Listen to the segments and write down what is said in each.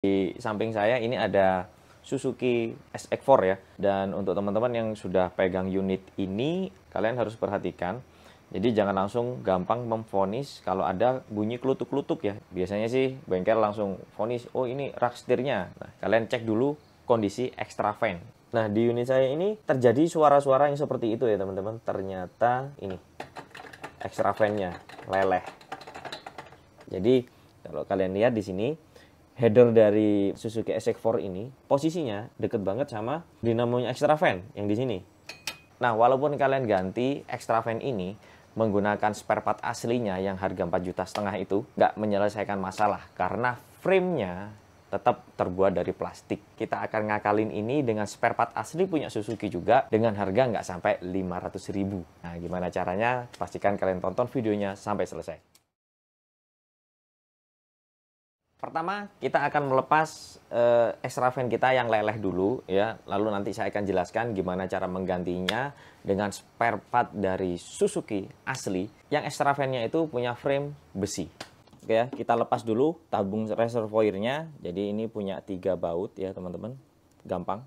Di samping saya ini ada Suzuki SX4 ya. Dan untuk teman-teman yang sudah pegang unit ini, kalian harus perhatikan. Jadi jangan langsung gampang memvonis kalau ada bunyi kelutuk-kelutuk ya. Biasanya sih bengkel langsung vonis, oh ini rak setirnya. Nah, kalian cek dulu kondisi extra fan. Nah, di unit saya ini terjadi suara-suara yang seperti itu ya teman-teman. Ternyata ini extra fan-nya leleh. Jadi kalau kalian lihat di sini, header dari Suzuki SX4 ini posisinya deket banget sama dinamonya extra fan yang di sini. Nah, walaupun kalian ganti extra fan ini menggunakan spare part aslinya yang harga 4,5 juta itu, nggak menyelesaikan masalah karena frame-nya tetap terbuat dari plastik. Kita akan ngakalin ini dengan spare part asli punya Suzuki juga dengan harga nggak sampai 500.000. Nah, gimana caranya? Pastikan kalian tonton videonya sampai selesai. Pertama, kita akan melepas extra fan kita yang leleh dulu ya. Lalu nanti saya akan jelaskan gimana cara menggantinya dengan spare part dari Suzuki asli. Yang extra fan-nya itu punya frame besi. Oke ya, kita lepas dulu tabung reservoirnya. Jadi ini punya 3 baut ya teman-teman. Gampang.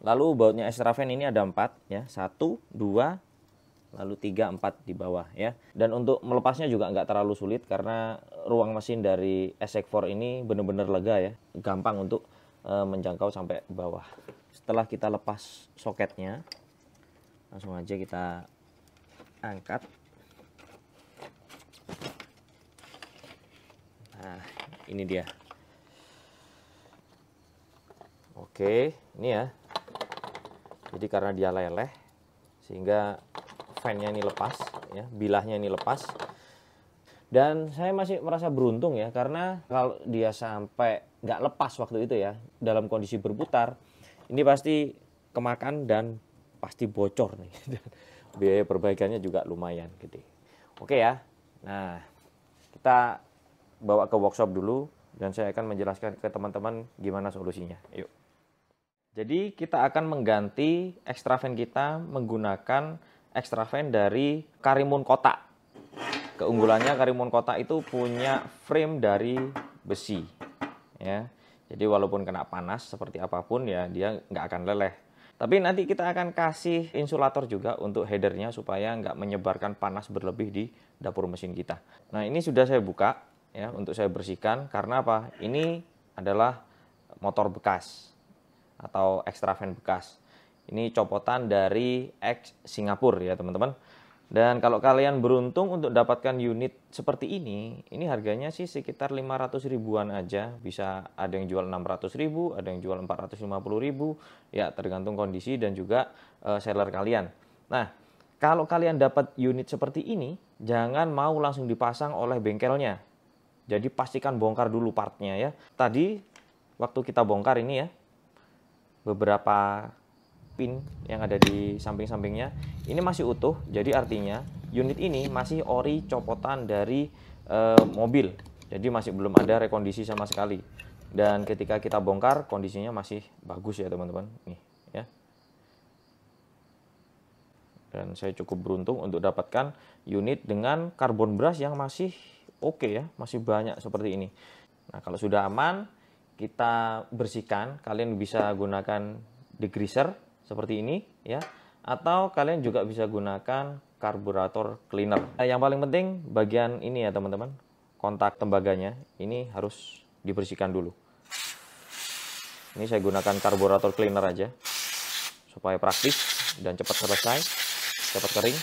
Lalu bautnya extra fan ini ada 4 ya. 1, 2, lalu 3, 4 di bawah ya. Dan untuk melepasnya juga nggak terlalu sulit karena ruang mesin dari SX4 ini benar-benar lega ya. Gampang untuk menjangkau sampai bawah. Setelah kita lepas soketnya, langsung aja kita angkat. Nah, ini dia. Oke, ini ya. Jadi karena dia leleh, sehingga fan-nya ini lepas ya, bilahnya ini lepas. Dan saya masih merasa beruntung ya, karena kalau dia sampai nggak lepas waktu itu ya, dalam kondisi berputar, ini pasti kemakan dan pasti bocor nih. Biaya perbaikannya juga lumayan gede. Oke ya, nah kita bawa ke workshop dulu dan saya akan menjelaskan ke teman-teman gimana solusinya. Yuk. Jadi kita akan mengganti extra fan kita menggunakan extra fan dari Karimun kotak. Keunggulannya Karimun kotak itu punya frame dari besi ya. Jadi walaupun kena panas seperti apapun ya dia nggak akan leleh. Tapi nanti kita akan kasih insulator juga untuk headernya supaya nggak menyebarkan panas berlebih di dapur mesin kita. Nah, ini sudah saya buka ya untuk saya bersihkan karena apa? Ini adalah motor bekas atau extra fan bekas. Ini copotan dari X Singapura ya teman-teman. Dan kalau kalian beruntung untuk dapatkan unit seperti ini harganya sih sekitar 500 ribuan aja. Bisa ada yang jual 600 ribu, ada yang jual 450 ribu. Ya tergantung kondisi dan juga seller kalian. Nah, kalau kalian dapat unit seperti ini, jangan mau langsung dipasang oleh bengkelnya. Jadi pastikan bongkar dulu partnya ya. Tadi waktu kita bongkar ini ya, beberapa pin yang ada di samping-sampingnya ini masih utuh, jadi artinya unit ini masih ori copotan dari mobil, jadi masih belum ada rekondisi sama sekali. Dan ketika kita bongkar kondisinya masih bagus ya teman-teman nih ya. Dan saya cukup beruntung untuk dapatkan unit dengan karbon brush yang masih oke ya, masih banyak seperti ini. Nah, kalau sudah aman kita bersihkan, kalian bisa gunakan degreaser seperti ini ya, atau kalian juga bisa gunakan karburator cleaner. Yang paling penting bagian ini ya teman-teman, kontak tembaganya ini harus dibersihkan dulu. Ini saya gunakan karburator cleaner aja supaya praktis dan cepat selesai, cepat kering.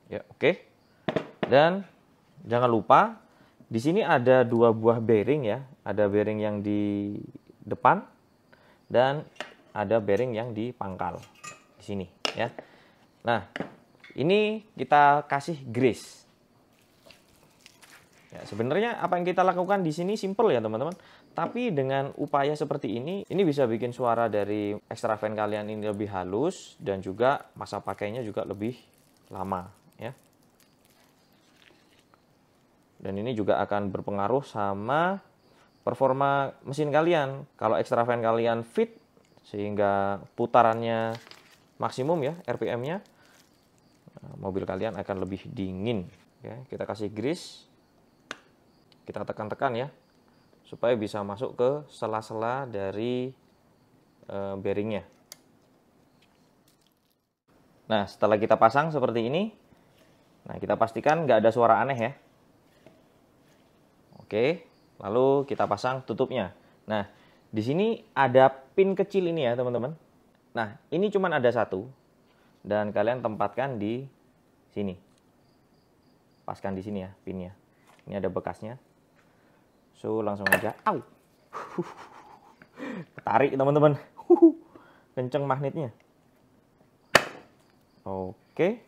Ya, oke. Dan jangan lupa di sini ada 2 buah bearing ya. Ada bearing yang di depan dan ada bearing yang di pangkal di sini ya. Nah, ini kita kasih grease. Ya, sebenarnya apa yang kita lakukan di sini simple ya teman-teman. Tapi dengan upaya seperti ini bisa bikin suara dari extra fan kalian ini lebih halus dan juga masa pakainya juga lebih lama ya. Dan ini juga akan berpengaruh sama performa mesin kalian. Kalau extra fan kalian fit sehingga putarannya maksimum ya RPM-nya, mobil kalian akan lebih dingin. Oke, kita kasih grease, kita tekan-tekan ya supaya bisa masuk ke sela-sela dari bearingnya. Nah, setelah kita pasang seperti ini, nah kita pastikan nggak ada suara aneh ya. Oke, lalu kita pasang tutupnya. Nah, di sini ada pin kecil ini ya teman-teman. Nah, ini cuma ada satu dan kalian tempatkan di sini. Paskan di sini ya pinnya. Ini ada bekasnya. So, langsung aja. Au. Tarik teman-teman. Kenceng magnetnya. Oke.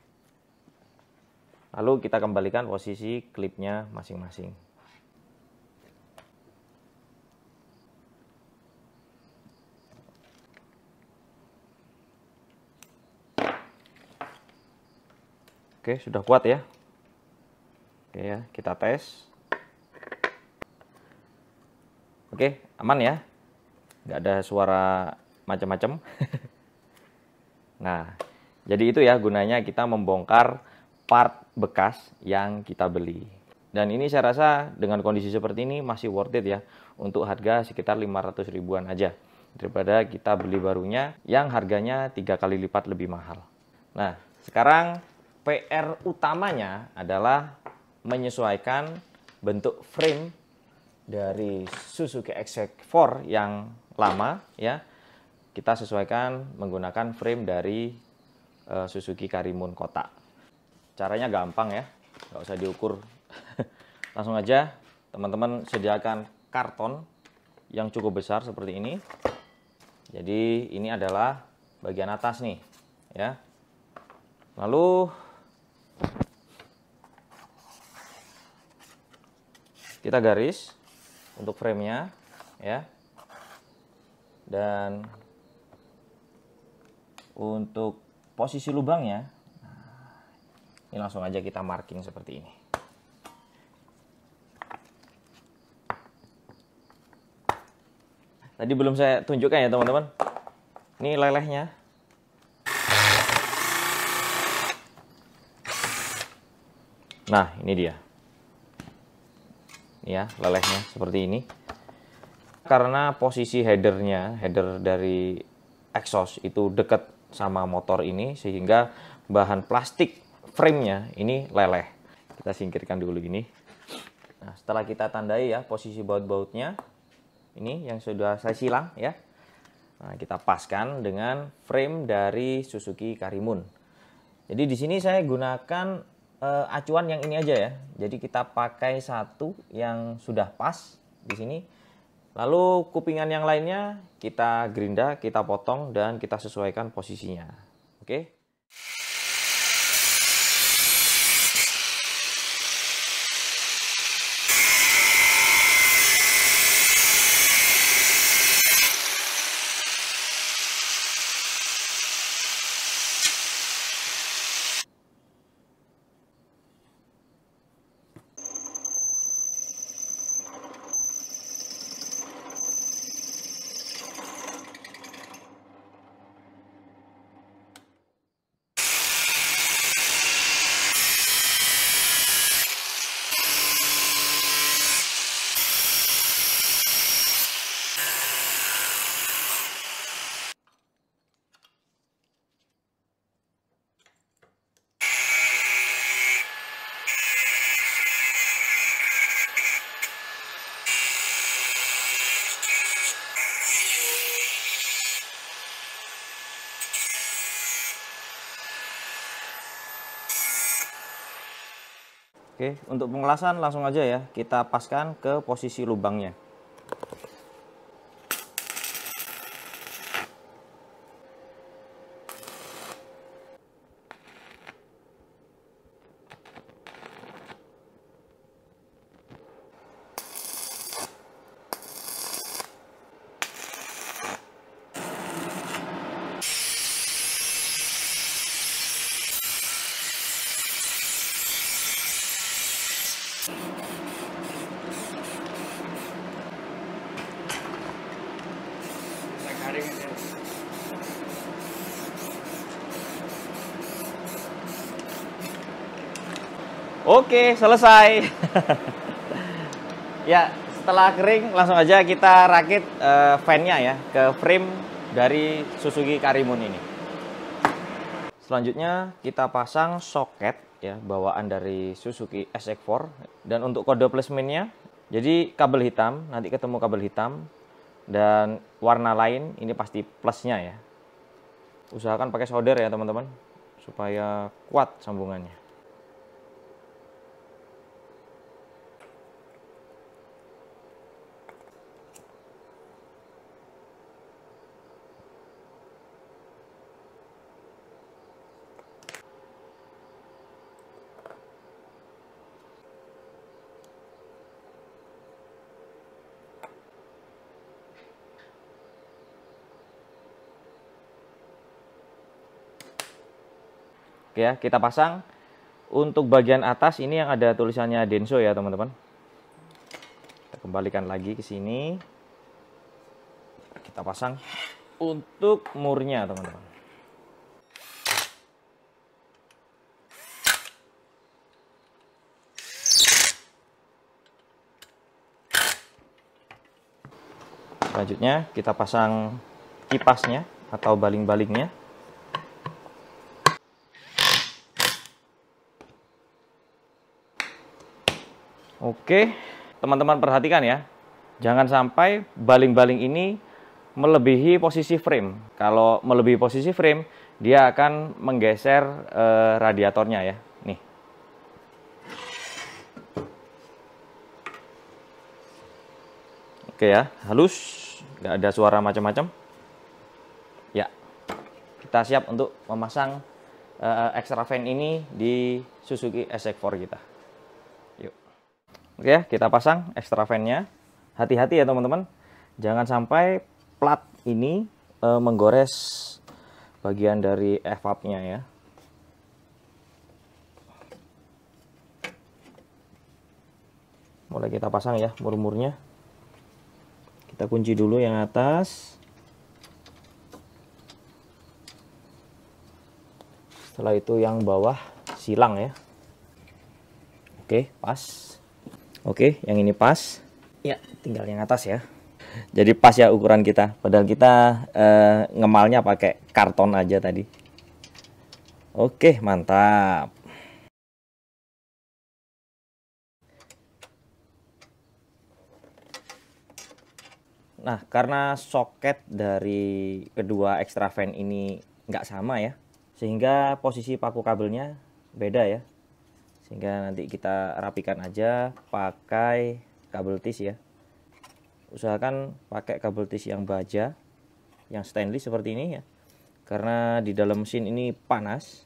Lalu kita kembalikan posisi klipnya masing-masing. Oke, sudah kuat ya. Oke ya, kita tes. Oke, aman ya. Nggak ada suara macam-macam. Nah, jadi itu ya gunanya kita membongkar part bekas yang kita beli. Dan ini saya rasa dengan kondisi seperti ini masih worth it ya. Untuk harga sekitar 500 ribuan aja. Daripada kita beli barunya yang harganya 3 kali lipat lebih mahal. Nah, sekarang PR utamanya adalah menyesuaikan bentuk frame dari Suzuki XX4 yang lama ya. Kita sesuaikan menggunakan frame dari Suzuki Karimun kotak. Caranya gampang ya, nggak usah diukur. Langsung aja teman-teman sediakan karton yang cukup besar seperti ini. Jadi ini adalah bagian atas nih ya. Lalu kita garis untuk framenya ya. Dan untuk posisi lubangnya, ini langsung aja kita marking seperti ini. Tadi belum saya tunjukkan ya teman-teman. Ini lelehnya. Nah, ini dia. Ini ya, lelehnya seperti ini. Karena posisi header dari exhaust itu dekat sama motor ini, sehingga bahan plastik frame-nya ini leleh. Kita singkirkan dulu gini. Nah, setelah kita tandai ya posisi baut-bautnya, ini yang sudah saya silang ya. Nah, kita paskan dengan frame dari Suzuki Karimun. Jadi di sini saya gunakan acuan yang ini aja ya. Jadi kita pakai satu yang sudah pas di sini. Lalu kupingan yang lainnya kita gerinda, kita potong dan kita sesuaikan posisinya. Oke. Oke, untuk pengelasan langsung aja ya, kita paskan ke posisi lubangnya. Oke, selesai. Ya, setelah kering langsung aja kita rakit fan-nya ya ke frame dari Suzuki Karimun ini. Selanjutnya kita pasang soket ya bawaan dari Suzuki SX4, dan untuk kode placementnya jadi kabel hitam, nanti ketemu kabel hitam, dan warna lain ini pasti plusnya ya. Usahakan pakai solder ya teman-teman supaya kuat sambungannya. Oke ya, kita pasang. Untuk bagian atas ini yang ada tulisannya Denso ya teman-teman. Kita kembalikan lagi ke sini. Kita pasang untuk murnya teman-teman. Selanjutnya kita pasang kipasnya atau baling-balingnya. Oke, teman-teman perhatikan ya, jangan sampai baling-baling ini melebihi posisi frame. Kalau melebihi posisi frame, dia akan menggeser radiatornya ya. Nih. Oke ya, halus, nggak ada suara macam-macam. Ya, kita siap untuk memasang extra fan ini di Suzuki SX4 kita. Yuk. Oke ya, kita pasang extra fan-nya. Hati-hati ya teman-teman, jangan sampai plat ini menggores bagian dari evapnya ya. Mulai kita pasang ya mur-murnya. Kita kunci dulu yang atas. Setelah itu yang bawah silang ya. Oke, pas. Oke, yang ini pas. Ya, tinggal yang atas ya. Jadi pas ya ukuran kita. Padahal kita ngemalnya pakai karton aja tadi. Oke, mantap. Nah, karena soket dari kedua extra fan ini nggak sama ya, sehingga posisi paku kabelnya beda ya. Sehingga nanti kita rapikan aja pakai kabel tis ya. Usahakan pakai kabel tis yang baja, yang stainless seperti ini ya. Karena di dalam mesin ini panas.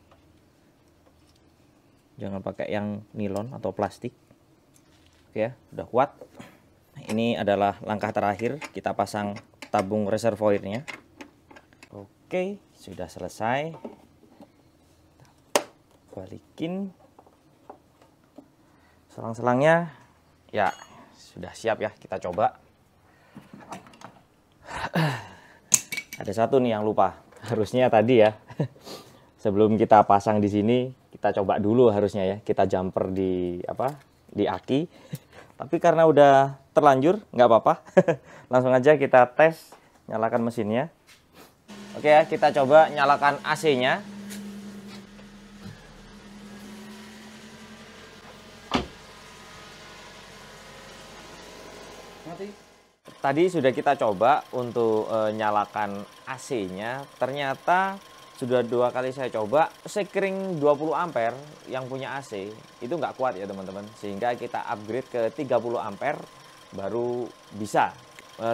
Jangan pakai yang nilon atau plastik. Oke ya, udah kuat. Ini adalah langkah terakhir, kita pasang tabung reservoirnya. Oke, sudah selesai. Balikin. Selang-selangnya ya sudah siap ya, kita coba. Ada satu nih yang lupa, harusnya tadi ya. Sebelum kita pasang di sini, kita coba dulu harusnya ya. Kita jumper di di aki. Tapi karena udah terlanjur, nggak apa-apa. Langsung aja kita tes, nyalakan mesinnya. Oke ya, kita coba nyalakan AC-nya. Tadi sudah kita coba untuk nyalakan AC-nya, ternyata sudah 2 kali saya coba, sekring 20 ampere yang punya AC itu nggak kuat ya teman-teman, sehingga kita upgrade ke 30 ampere baru bisa.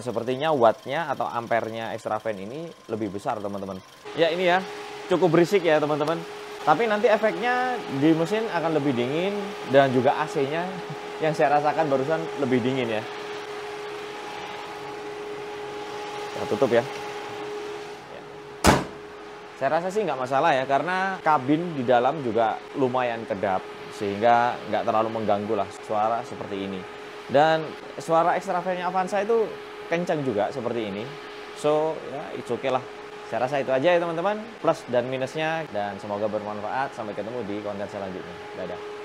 Sepertinya wattnya atau ampernya extra fan ini lebih besar teman-teman. Ya ini ya, cukup berisik ya teman-teman, tapi nanti efeknya di mesin akan lebih dingin, dan juga AC-nya yang saya rasakan barusan lebih dingin ya. Kita tutup ya. Saya rasa sih nggak masalah ya, karena kabin di dalam juga lumayan kedap, sehingga nggak terlalu mengganggu lah suara seperti ini. Dan suara extra fan-nya Avanza itu kencang juga seperti ini, So ya it's okay lah. Saya rasa itu aja ya teman-teman, plus dan minusnya, dan semoga bermanfaat. Sampai ketemu di konten selanjutnya. Dadah.